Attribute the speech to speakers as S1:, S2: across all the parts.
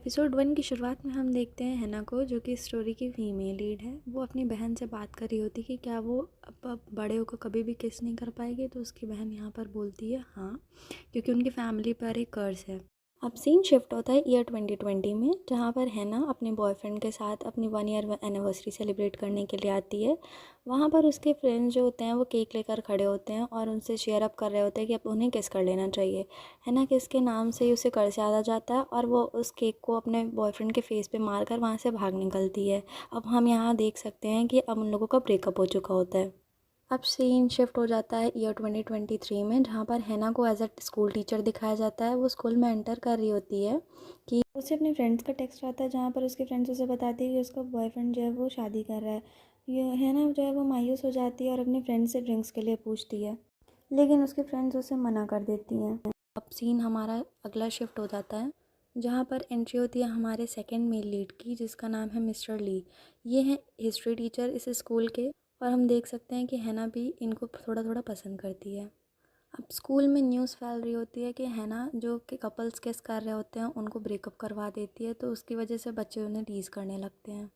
S1: Episode 1 की शुरुआत में हम देखते हैं हैना को, जो कि स्टोरी की फीमेल लीड है। वो अपनी बहन से बात कर रही होती कि क्या वो अब बड़े होकर कभी भी किस नहीं कर पाएगी। तो उसकी बहन यहाँ पर बोलती है हाँ, क्योंकि उनकी फैमिली पर एक कर्ज है। अब सीन शिफ्ट होता है ईयर 2020 में, जहाँ पर हैना अपने बॉयफ्रेंड के साथ अपनी 1 ईयर एनिवर्सरी सेलिब्रेट करने के लिए आती है। वहाँ पर उसके फ्रेंड्स जो होते हैं वो केक लेकर खड़े होते हैं और उनसे शेयर अप कर रहे होते हैं कि अब उन्हें किस कर लेना चाहिए। हैना किस के नाम से ही उसे कर्ज याद आ जाता है और वो उस केक को अपने बॉयफ्रेंड के फेस पे मारकर वहाँ से भाग निकलती है। अब हम यहाँ देख सकते हैं कि अब उन लोगों का ब्रेकअप हो चुका होता है। अब सीन शिफ्ट हो जाता है ईयर 2023 में, जहाँ पर हैना को एज अ स्कूल टीचर दिखाया जाता है। वो स्कूल में एंटर कर रही होती है कि उसे अपने फ्रेंड्स का टेक्स्ट आता है, जहाँ पर उसके फ्रेंड्स उसे बताती है कि उसका बॉयफ्रेंड जो है वो शादी कर रहा है। ये हैना जो है वो मायूस हो जाती है और अपने फ्रेंड्स से ड्रिंक्स के लिए पूछती है, लेकिन उसके फ्रेंड्स उसे मना कर देती हैं। अब सीन हमारा अगला शिफ्ट हो जाता है, जहाँ पर एंट्री होती है हमारे सेकंड मेल लीड की, जिसका नाम है मिस्टर ली। ये हैं हिस्ट्री टीचर इस स्कूल के, और हम देख सकते हैं कि हैना भी इनको थोड़ा थोड़ा पसंद करती है। अब स्कूल में न्यूज़ फैल रही होती है कि हैना जो कि कपल्स किस कर रहे होते हैं उनको ब्रेकअप करवा देती है, तो उसकी वजह से बच्चे उन्हें टीज़ करने लगते हैं।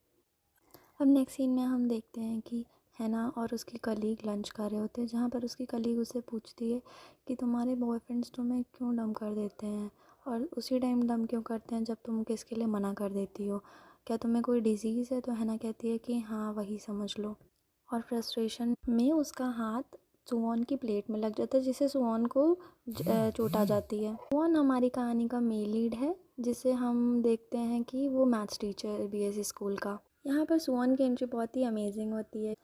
S1: अब नेक्स्ट सीन में हम देखते हैं कि हैना और उसकी कलीग लंच कर रहे होते हैं, जहाँ पर उसकी कलीग उससे पूछती है कि तुम्हारे बॉयफ्रेंड्स तुम्हें क्यों डम कर देते हैं, और उसी टाइम डम क्यों करते हैं जब तुम किसके लिए मना कर देती हो। क्या तुम्हें कोई डिजीज़ है? तो हैना कहती है कि हाँ, वही समझ लो। और फ्रस्ट्रेशन में उसका हाथ सुवॉन की प्लेट में लग जाता है, जिससे सुवॉन को चोट आ जाती है। सुवॉन हमारी कहानी का मेल लीड है, जिसे हम देखते हैं कि वो मैथ्स टीचर बीएससी स्कूल का। यहाँ पर सुवॉन की एंट्री बहुत ही अमेजिंग होती है।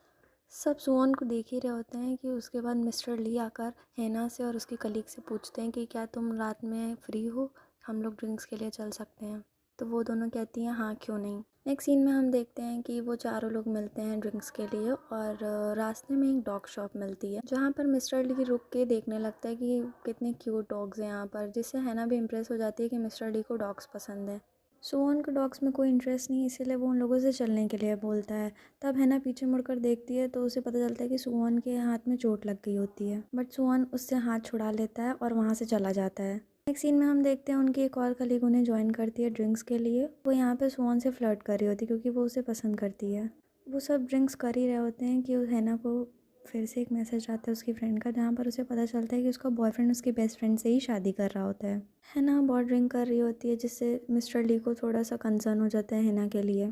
S1: सब सुवॉन को देख ही रहे होते हैं कि उसके बाद मिस्टर ली आकर हैना से और उसकी कलीग से पूछते हैं कि क्या तुम रात में फ्री हो, हम लोग ड्रिंक्स के लिए चल सकते हैं। तो वो दोनों कहती हैं हाँ, क्यों नहीं। नेक्स्ट सीन में हम देखते हैं कि वो चारों लोग मिलते हैं ड्रिंक्स के लिए, और रास्ते में एक डॉग शॉप मिलती है, जहाँ पर मिस्टर ली रुक के देखने लगता है कि कितने क्यूट डॉग्स हैं यहाँ पर, जिससे हैना भी इम्प्रेस हो जाती है कि मिस्टर ली को डॉग्स पसंद है। सुवॉन को डॉग्स में कोई इंटरेस्ट नहीं, इसीलिए वो उन लोगों से चलने के लिए बोलता है। तब हैना पीछे मुड़कर देखती है तो उसे पता चलता है कि सुवॉन के हाथ में चोट लग गई होती है, बट सुवॉन उससे हाथ छुड़ा लेता है और वहाँ से चला जाता है। नेक्स्ट सीन में हम देखते हैं उनकी एक और कलीग उन्हें ज्वाइन करती है ड्रिंक्स के लिए। वो यहाँ पे सुवॉन से फ्लर्ट कर रही होती है क्योंकि वो उसे पसंद करती है। वो सब ड्रिंक्स कर ही रहे होते हैं कि हैना को फिर से एक मैसेज आता है उसकी फ्रेंड का, जहाँ पर उसे पता चलता है कि उसका बॉयफ्रेंड उसकी बेस्ट फ्रेंड से ही शादी कर रहा होता है। हैना बहुत ड्रिंक कर रही होती है, जिससे मिस्टर ली को थोड़ा सा कंसर्न हो जाता है हैना के लिए।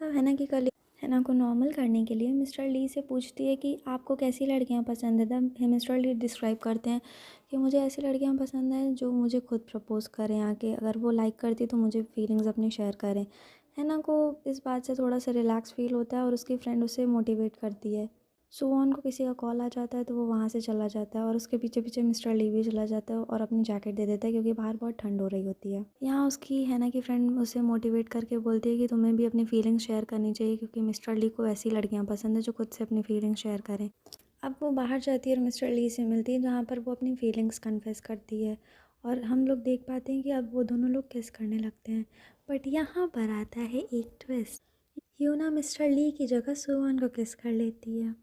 S1: तब हैना की कलीग हैना को नॉर्मल करने के लिए मिस्टर ली से पूछती है कि आपको कैसी लड़कियां पसंद है। तब मिस्टर ली डिस्क्राइब करते हैं कि मुझे ऐसी लड़कियां पसंद हैं जो मुझे खुद प्रपोज़ करें आके, अगर वो लाइक करती तो मुझे फीलिंग्स अपनी शेयर करें। हैना को इस बात से थोड़ा सा रिलैक्स फील होता है और उसकी फ्रेंड उसे मोटिवेट करती है। सुवॉन को किसी का कॉल आ जाता है तो वो वहाँ से चला जाता है, और उसके पीछे पीछे मिस्टर ली भी चला जाता है और अपनी जैकेट दे देता है क्योंकि बाहर बहुत ठंड हो रही होती है। यहाँ उसकी हैना की फ्रेंड उसे मोटिवेट करके बोलती है कि तुम्हें भी अपनी फीलिंग्स शेयर करनी चाहिए, क्योंकि मिस्टर ली को ऐसी लड़कियाँ पसंद है जो खुद से अपनी फीलिंग्स शेयर करें। अब वो बाहर जाती है और मिस्टर ली से मिलती है, जहाँ पर वो अपनी फीलिंग्स कन्फेस करती है, और हम लोग देख पाते हैं कि अब वो दोनों लोग किस करने लगते हैं। बट यहाँ पर आता है एक ट्विस्ट। यूना मिस्टर ली की जगह सुवॉन को किस कर लेती है।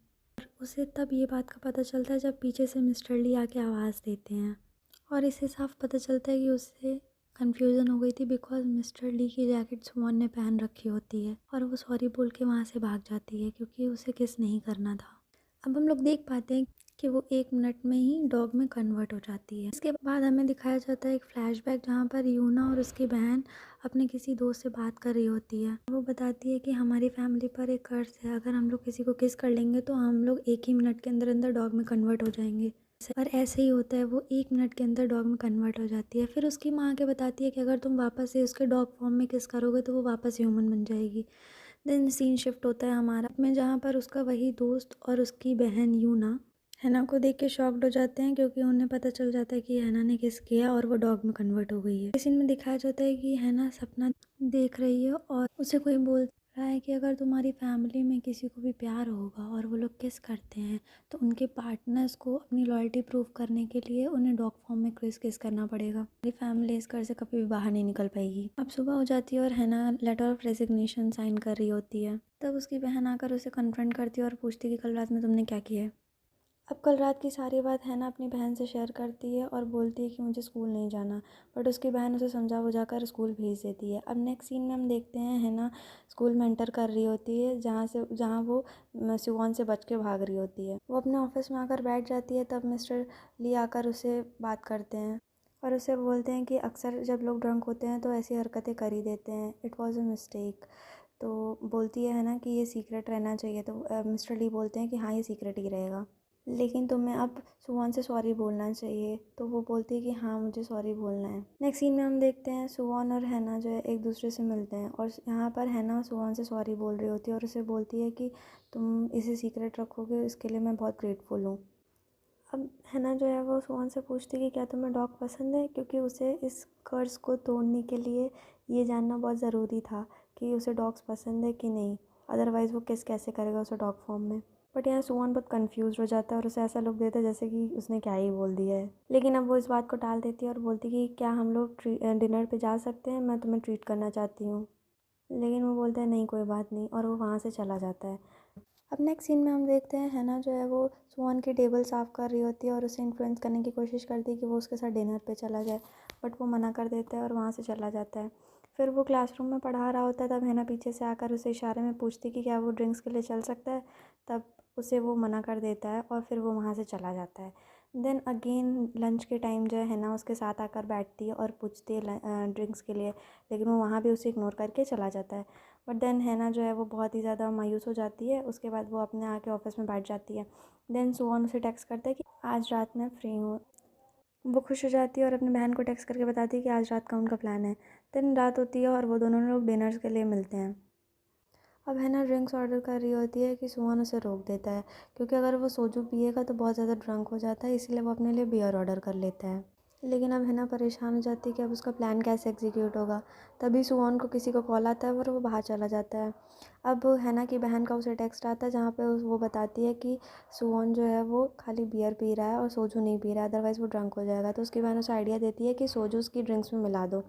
S1: उसे तब ये बात का पता चलता है जब पीछे से मिस्टर ली आके आवाज़ देते हैं, और इससे साफ पता चलता है कि उसे कन्फ्यूज़न हो गई थी, बिकॉज मिस्टर ली की जैकेट सुमन ने पहन रखी होती है, और वो सॉरी बोल के वहाँ से भाग जाती है क्योंकि उसे किस नहीं करना था। अब हम लोग देख पाते हैं कि वो 1 मिनट में ही डॉग में कन्वर्ट हो जाती है। इसके बाद हमें दिखाया जाता है एक फ्लैशबैक, जहाँ पर यूना और उसकी बहन अपने किसी दोस्त से बात कर रही होती है। वो बताती है कि हमारी फैमिली पर एक कर्ज है, अगर हम लोग किसी को किस कर लेंगे तो हम लोग 1 ही मिनट के अंदर अंदर डॉग में कन्वर्ट हो जाएंगे। और ऐसे ही होता है, वो 1 मिनट के अंदर डॉग में कन्वर्ट हो जाती है। फिर उसकी माँ आके बताती है कि अगर तुम वापस से उसके डॉग फॉर्म में किस करोगे तो वो वापस ह्यूमन बन जाएगी। देन सीन शिफ्ट होता है हमारा में, जहाँ पर उसका वही दोस्त और उसकी बहन यूना हैना को देख के शॉक्ड हो जाते हैं, क्योंकि उन्हें पता चल जाता है कि हैना ने किस किया और वो डॉग में कन्वर्ट हो गई है। इस सीन में दिखाया जाता है कि हैना सपना देख रही है और उसे कोई बोल रहा है कि अगर तुम्हारी फैमिली में किसी को भी प्यार होगा और वो लोग किस करते हैं तो उनके पार्टनर्स को अपनी लॉयल्टी प्रूव करने के लिए उन्हें डॉग फॉर्म में किस करना पड़ेगा। मेरी फैमिली इस घर से कभी भी बाहर नहीं निकल पाएगी। अब सुबह हो जाती है और हैना लेटर ऑफ रेजिग्नेशन साइन कर रही होती है। तब उसकी बहन आकर उसे कन्फ्रंट करती है और पूछती है कि कल रात में तुमने क्या किया है। अब कल रात की सारी बात हैना अपनी बहन से शेयर करती है और बोलती है कि मुझे स्कूल नहीं जाना, बट उसकी बहन उसे समझा बुझा कर स्कूल भेज देती है। अब नेक्स्ट सीन में हम देखते हैं हैना स्कूल में एंटर कर रही होती है, जहाँ वो सिवॉन से बच के भाग रही होती है। वो अपने ऑफिस में आकर बैठ जाती है, तब मिस्टर ली आकर उसे बात करते हैं और उसे बोलते हैं कि अक्सर जब लोग ड्रंक होते हैं तो ऐसी हरकतें कर ही देते हैं, इट वॉज़ अ मिस्टेक। तो बोलती है ना कि ये सीक्रेट रहना चाहिए, तो मिस्टर ली बोलते हैं कि हाँ ये सीक्रेट ही रहेगा, लेकिन तुम्हें अब सुवॉन से सॉरी बोलना चाहिए। तो वो बोलती है कि हाँ मुझे सॉरी बोलना है। नेक्स्ट सीन में हम देखते हैं सुवॉन और हैना जो है एक दूसरे से मिलते हैं और यहाँ पर हैना सुवॉन से सॉरी बोल रही होती है और उसे बोलती है कि तुम इसे सीक्रेट रखोगे, इसके लिए मैं बहुत ग्रेटफुल हूँ। अब हैना जो है वो सुवॉन से पूछती है कि क्या तुम्हें डॉग पसंद है, क्योंकि उसे इस कर्ज को तोड़ने के लिए ये जानना बहुत ज़रूरी था कि उसे डॉग्स पसंद है कि नहीं, अदरवाइज़ वो किस कैसे करेगा उसे डॉग फॉर्म में। बट यहाँ सुवॉन बहुत कंफ्यूज हो जाता है और उसे ऐसा लुक देता है जैसे कि उसने क्या ही बोल दिया है। लेकिन अब वो इस बात को टाल देती है और बोलती है कि क्या हम लोग डिनर पे जा सकते हैं, मैं तुम्हें ट्रीट करना चाहती हूँ। लेकिन वो बोलता है नहीं कोई बात नहीं, और वो वहाँ से चला जाता है। अब नेक्स्ट सीन में हम देखते हैं हैना जो है वो सुवॉन की टेबल साफ़ कर रही होती है और उसे इन्फ्लुएंस करने की कोशिश करती है कि वो उसके साथ डिनर पे चला जाए, बट वो मना कर देता है और वहाँ से चला जाता है। फिर वो क्लासरूम में पढ़ा रहा होता है, तब हैना पीछे से आकर उसे इशारे में पूछती कि क्या वो ड्रिंक्स के लिए चल सकता है, तब उसे वो मना कर देता है और फिर वो वहाँ से चला जाता है। देन अगेन लंच के टाइम जो है हैना उसके साथ आकर बैठती है और पूछती है ड्रिंक्स के लिए, लेकिन वो वहाँ भी उसे इग्नोर करके चला जाता है। बट देन हैना जो है वो बहुत ही ज़्यादा मायूस हो जाती है। उसके बाद वो अपने आके ऑफिस में बैठ जाती है। देन सुवॉन उसे टेक्स्ट करता है कि आज रात मैं फ्री हूँ। वो खुश हो जाती है और अपनी बहन को टेक्स्ट करके बताती है कि आज रात का उनका प्लान है। देन रात होती है और वो दोनों लोग डिनर के लिए मिलते हैं। अब हैना ड्रिंक्स ऑर्डर कर रही होती है कि सुवॉन उसे रोक देता है, क्योंकि अगर वो सोजू पिएगा तो बहुत ज़्यादा ड्रंक हो जाता है, इसीलिए वो अपने लिए बियर ऑर्डर कर लेता है। लेकिन अब हैना परेशान हो जाती है कि अब उसका प्लान कैसे एग्जीक्यूट होगा। तभी सुवॉन को किसी का कॉल आता है और वो बाहर चला जाता है। अब हैना की बहन का उसे टेक्स्ट आता है जहाँ पे वो बताती है कि सुवॉन जो है वो खाली बियर पी रहा है और सोजू नहीं पी रहा है, अदरवाइज़ वो ड्रंक हो जाएगा। तो उसकी बहन उसे आइडिया देती है कि सोजू उसकी ड्रिंक्स में मिला दो।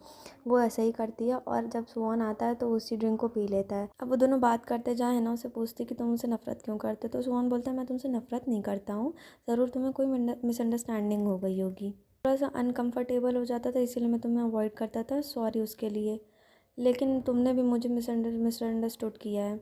S1: वो ऐसे ही करती है और जब सुवॉन आता है तो उसी ड्रिंक को पी लेता है। अब वो दोनों बात करते हैं जहाँ हैना उसे पूछती है कि तुम मुझसे नफ़रत क्यों करते हो, तो सुवॉन बोलता है मैं तुमसे नफ़रत नहीं करता हूँ, ज़रूर तुम्हें कोई मिसअंडरस्टैंडिंग हो गई होगी। थोड़ा सा अनकंफर्टेबल हो जाता था, इसीलिए मैं तुम्हें अवॉइड करता था, सॉरी उसके लिए। लेकिन तुमने भी मुझे मिसअंडरस्टूड किया है।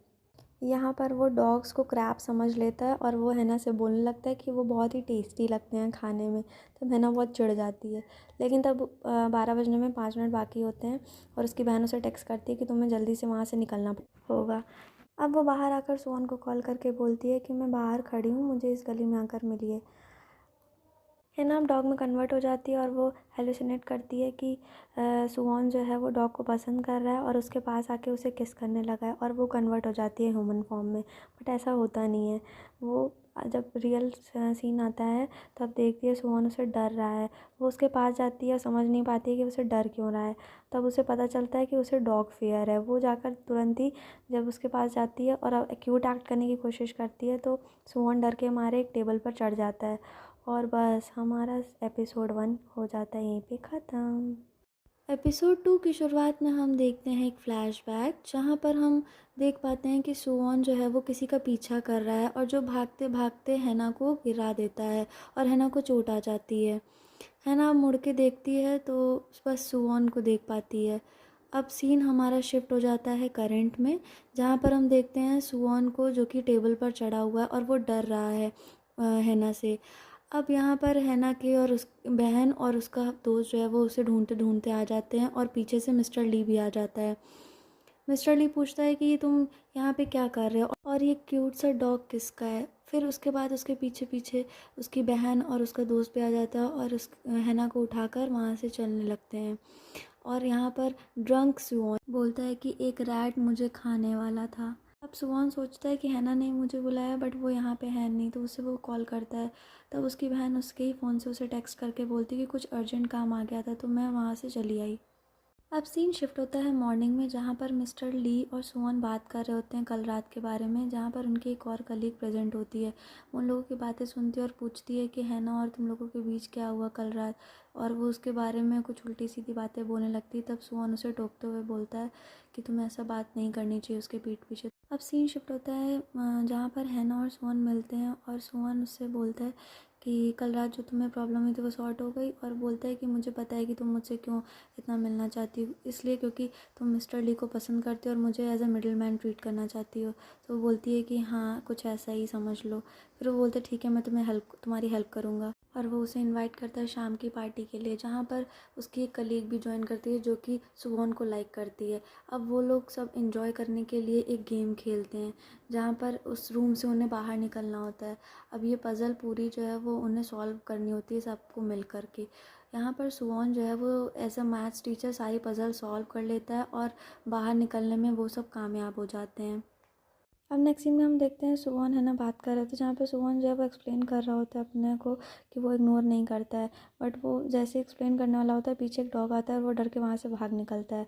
S1: यहाँ पर वो डॉग्स को क्रैब समझ लेता है और वो हैना से बोलने लगता है कि वो बहुत ही टेस्टी लगते हैं खाने में। तब हैना बहुत चिढ़ जाती है। लेकिन तब 12 बजने में 5 मिनट बाकी होते हैं और उसकी बहन उसे टेक्स्ट करती है कि तुम्हें जल्दी से वहाँ से निकलना होगा। अब वो बाहर आकर सुवॉन को कॉल करके बोलती है कि मैं बाहर खड़ी हूँ, मुझे इस गली में आकर मिलिए। हैना अब डॉग में कन्वर्ट हो जाती है और वो हेलुसिनेट करती है कि सुवॉन जो है वो डॉग को पसंद कर रहा है और उसके पास आके उसे किस करने लगा है, और वो कन्वर्ट हो जाती है ह्यूमन फॉर्म में। बट ऐसा होता नहीं है। वो जब रियल सीन आता है तब देखती है सुवॉन उसे डर रहा है। वो उसके पास जाती है, समझ नहीं पाती है कि उसे डर क्यों रहा है। तब उसे पता चलता है कि उसे डॉग फियर है। वो जाकर तुरंत ही जब उसके पास जाती है और क्यूट एक्ट करने की कोशिश करती है, तो सुवॉन डर के मारे एक टेबल पर चढ़ जाता है और बस हमारा एपिसोड 1 हो जाता है यहीं पे ख़त्म। एपिसोड 2 की शुरुआत में हम देखते हैं एक फ्लैशबैक, जहाँ पर हम देख पाते हैं कि सुवॉन जो है वो किसी का पीछा कर रहा है और जो भागते भागते हैना को गिरा देता है और हैना को चोट आ जाती है। हैना मुड़ के देखती है तो बस सुवॉन को देख पाती है। अब सीन हमारा शिफ्ट हो जाता है करंट में, जहाँ पर हम देखते हैं सुवॉन को जो कि टेबल पर चढ़ा हुआ है और वो डर रहा है हैना से। अब यहाँ पर हैना की और उस बहन और उसका दोस्त जो है वो उसे ढूंढते ढूंढते आ जाते हैं और पीछे से मिस्टर ली भी आ जाता है। मिस्टर ली पूछता है कि तुम यहाँ पे क्या कर रहे हो और ये क्यूट सा डॉग किसका है। फिर उसके बाद उसके पीछे पीछे उसकी बहन और उसका दोस्त भी आ जाता है और उस हैना को उठाकर वहाँ से चलने लगते हैं। और यहाँ पर ड्रंक सुवॉन बोलता है कि एक रैट मुझे खाने वाला था। अब सुवॉन सोचता है कि हैना ने मुझे बुलाया, बट वो यहाँ पे है नहीं, तो उसे वो कॉल करता है। तब उसकी बहन उसके ही फ़ोन से उसे टेक्स्ट करके बोलती है कि कुछ अर्जेंट काम आ गया था, तो मैं वहाँ से चली आई। अब सीन शिफ्ट होता है मॉर्निंग में, जहाँ पर मिस्टर ली और सुवॉन बात कर रहे होते हैं कल रात के बारे में, जहाँ पर उनकी एक और कलीग प्रेजेंट होती है। उन लोगों की बातें सुनती है और पूछती है कि हैना और तुम लोगों के बीच क्या हुआ कल रात, और वो उसके बारे में कुछ उल्टी सीधी बातें बोलने लगती है। तब सुवॉन उसे टोकते हुए बोलता है कि तुम्हें ऐसा बात नहीं करनी चाहिए उसके पीठ पीछे। अब सीन शिफ्ट होता है जहाँ पर हैना और सुवन मिलते हैं और सुवन उससे बोलता है कि कल रात जो तुम्हें प्रॉब्लम हुई थी वो सॉर्ट हो गई, और बोलता है कि मुझे पता है कि तुम मुझसे क्यों इतना मिलना चाहती हो, इसलिए क्योंकि तुम मिस्टर ली को पसंद करती हो और मुझे as a middle man treat करना चाहती हो। तो वो बोलती है कि हाँ कुछ ऐसा ही समझ लो। फिर वो बोलता है ठीक है मैं तुम्हारी हेल्प करूँगा, और वो उसे इनवाइट करता है शाम की पार्टी के लिए, जहाँ पर उसकी एक कलीग भी ज्वाइन करती है जो कि सुवन को लाइक करती है। अब वो लोग सब इंजॉय करने के लिए एक गेम खेलते हैं जहाँ पर उस रूम से उन्हें बाहर निकलना होता है। अब ये पज़ल पूरी जो है वो उन्हें सॉल्व करनी होती है सबको मिल कर के। यहाँ पर सुवन जो है वो एज अ मैथ्स टीचर सारी पज़ल सॉल्व कर लेता है और बाहर निकलने में वो सब कामयाब हो जाते हैं। अब नेक्स्ट सीन में हम देखते हैं सुवन है ना बात कर रहे थे, जहाँ पे सुवन जो है वो एक्सप्लेन कर रहा होता है अपने को कि वो इग्नोर नहीं करता है, बट वो जैसे एक्सप्लेन करने वाला होता है पीछे एक डॉग आता है और वो डर के वहाँ से भाग निकलता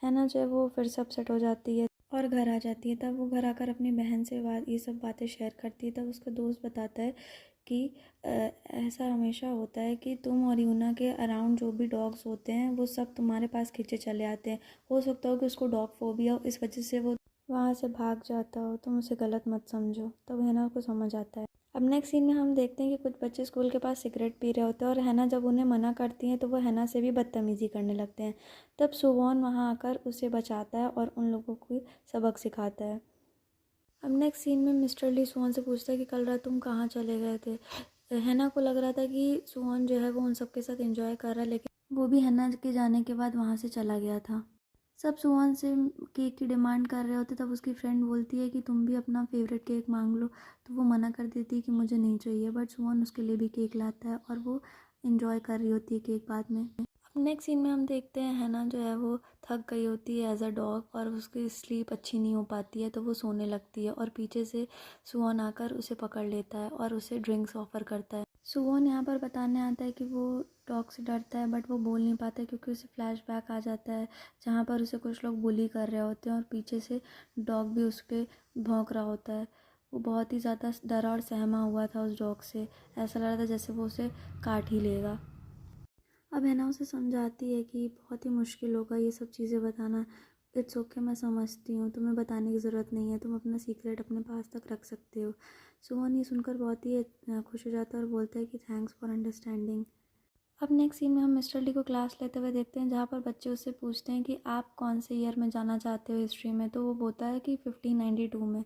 S1: है ना। जो है वो फिर से अपसेट हो जाती है और घर आ जाती है। तब वो घर आकर अपनी बहन से ये सब बातें शेयर करती है। तब उसका दोस्त बताता है कि ऐसा हमेशा होता है कि तुम और यूना के अराउंड जो भी डॉग्स होते हैं वो सब तुम्हारे पास खींचे चले आते हैं। हो सकता हो कि उसको डॉग फोबिया हो, इस वजह से वो वहाँ से भाग जाता हो, तुम उसे गलत मत समझो। तब हैना को समझ आता है। अब नेक्स्ट सीन में हम देखते हैं कि कुछ बच्चे स्कूल के पास सिगरेट पी रहे होते हैं और हैना जब उन्हें मना करती हैं तो वो हैना से भी बदतमीज़ी करने लगते हैं। तब सुवॉन वहाँ आकर उसे बचाता है और उन लोगों को सबक सिखाता है। अब नेक्स्ट सीन में मिस्टर ली सुवॉन से पूछता है कि कल रात तुम कहाँ चले गए थे। हैना को लग रहा था कि सुवॉन जो है वो उन सबके साथ एंजॉय कर रहा है, लेकिन वो भी हैना के जाने के बाद वहाँ से चला गया था। सब सुवन से केक की डिमांड कर रहे होते, तब उसकी फ्रेंड बोलती है कि तुम भी अपना फेवरेट केक मांग लो। तो वो मना कर देती है कि मुझे नहीं चाहिए, बट सुवन उसके लिए भी केक लाता है और वो इन्जॉय कर रही होती है केक बाद में। अब नेक्स्ट सीन में हम देखते हैं हैना जो है वो थक गई होती है एज अ डॉग और उसकी स्लीप अच्छी नहीं हो पाती है, तो वो सोने लगती है और पीछे से सुवन आकर उसे पकड़ लेता है और उसे ड्रिंक्स ऑफर करता है। सुवन यहाँ पर बताने आता है कि वो डॉग से डरता है, बट वो बोल नहीं पाता क्योंकि उसे फ्लैशबैक आ जाता है जहाँ पर उसे कुछ लोग बुली कर रहे होते हैं और पीछे से डॉग भी उस पर भौंक रहा होता है। वो बहुत ही ज़्यादा डरा और सहमा हुआ था उस डॉग से, ऐसा लग रहा था जैसे वो उसे काट ही लेगा। अब हैना उसे समझाती है कि बहुत ही मुश्किल होगा ये सब चीज़ें बताना। इट्स ओके, मैं समझती हूँ, तुम्हें बताने की ज़रूरत नहीं है, तुम अपना सीक्रेट अपने पास तक रख सकते हो। सुवन ये सुनकर बहुत ही खुश हो जाता है और बोलता है कि थैंक्स फॉर अंडरस्टैंडिंग। अब नेक्स्ट सीन में हम मिस्टर ली को क्लास लेते हुए देखते हैं, जहाँ पर बच्चे उससे पूछते हैं कि आप कौन से ईयर में जाना चाहते हो हिस्ट्री में। तो वो बोलता है कि 1592 में।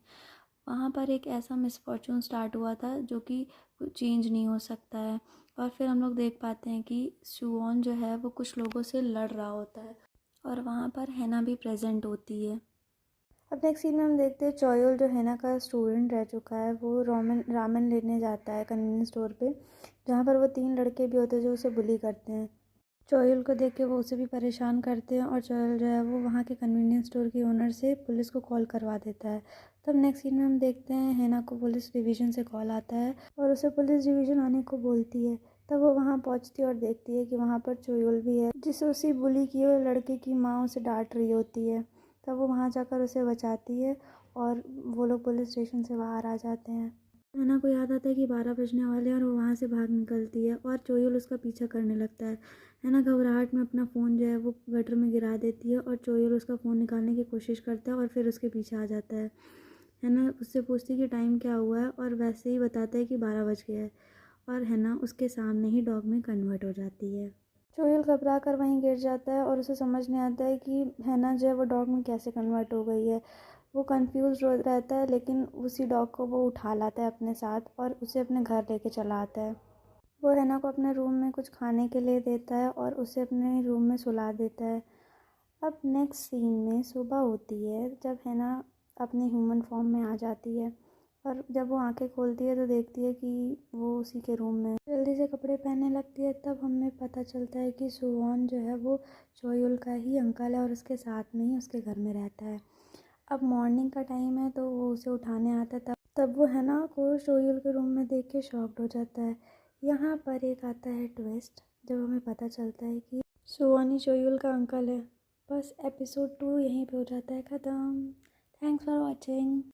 S1: वहाँ पर एक ऐसा मिसफॉर्चून स्टार्ट हुआ था जो कि चेंज नहीं हो सकता है। और फिर हम लोग देख पाते हैं कि सुवॉन जो है वो कुछ लोगों से लड़ रहा होता है और वहाँ पर हैना भी प्रेजेंट होती है। अब नेक्स्ट सीन में हम देखते हैं चोयल जो हैना का स्टूडेंट रह चुका है, वो रामेन लेने जाता है कन्वीनियंस स्टोर पे, जहाँ पर वो 3 लड़के भी होते हैं जो उसे बुली करते हैं। चोयल को देख के वो उसे भी परेशान करते हैं और चोयल जो है वो वहाँ के कन्वीनियंस स्टोर की ओनर से पुलिस को कॉल करवा देता है। तब नेक्स्ट सीन में हम देखते हैं हैना को पुलिस डिवीज़न से कॉल आता है और उसे पुलिस डिवीज़न आने को बोलती है। तब वो वहाँ पहुँचती है और देखती है कि वहाँ पर चोयल भी है, जिसे उसी बुली किए हुए लड़के की माँ उसे डांट रही होती है। तब वो वहाँ जाकर उसे बचाती है और वो लोग पुलिस स्टेशन से बाहर आ जाते हैं। हैना को याद आता है कि 12 बजने वाले हैं और वो वहाँ से भाग निकलती है और चोयल उसका पीछा करने लगता है। हैना घबराहट में अपना फ़ोन जो है वो गटर में गिरा देती है और चोयल उसका फ़ोन निकालने की कोशिश करता है और फिर उसके पीछे आ जाता है। हैना उससे पूछती है कि टाइम क्या हुआ है और वैसे ही बताता है कि 12 बज गया है और हैना उसके सामने ही डॉग में कन्वर्ट हो जाती है। चोयल घबरा कर वहीं गिर जाता है और उसे समझ नहीं आता है कि हैना जो है वो डॉग में कैसे कन्वर्ट हो गई है। वो कंफ्यूज रहता है, लेकिन उसी डॉग को वो उठा लाता है अपने साथ और उसे अपने घर लेके चला आता है। वो हैना को अपने रूम में कुछ खाने के लिए देता है और उसे अपने रूम में सुला देता है। अब नेक्स्ट सीन में सुबह होती है जब हैना अपने ह्यूमन फॉर्म में आ जाती है और जब वो आंखें खोलती है तो देखती है कि वो उसी के रूम में जल्दी से कपड़े पहनने लगती है। तब हमें पता चलता है कि सुवॉन जो है वो चोयल का ही अंकल है और उसके साथ में ही उसके घर में रहता है। अब मॉर्निंग का टाइम है तो वो उसे उठाने आता है। तब वो हैना को चोयल के रूम में देख के शॉक्ड हो जाता है। यहाँ पर एक आता है ट्विस्ट जब हमें पता चलता है कि सुवॉन ही चोयल का अंकल है। बस एपिसोड 2 यहीं पे हो जाता है ख़त्म। Thanks for watching.